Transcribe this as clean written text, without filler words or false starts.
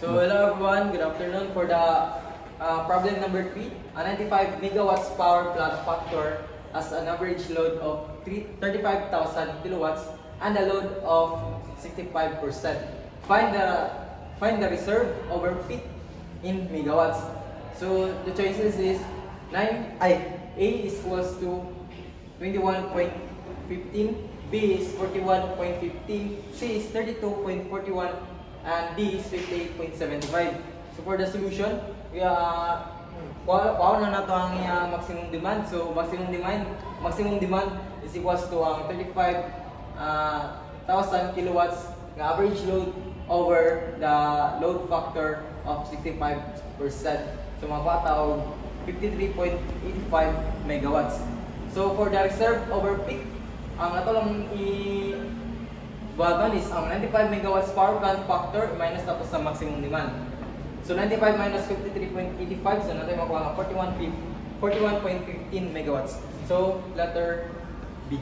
So hello everyone, good afternoon. For the problem number 3, a 95 megawatts power plant factor has an average load of 35,000 kilowatts and a load of 65%. Find the reserve over peak in megawatts. So the choices is A is equals to 21.15, B is 41.15, C is 32.41, and D is 58.75. So for the solution, kuha na nato ang maximum demand. So maximum demand is equals to ang 35,000 kilowatts ng average load over the load factor of 65%. So makuha tayo 53.85 megawatts. So for the reserve over peak, ang ato lang buhaton is ang 95 megawatts power plant factor minus tapos sa maximum demand. So 95 minus 53.85, so natin makuha ang 41.15 megawatts. So letter B.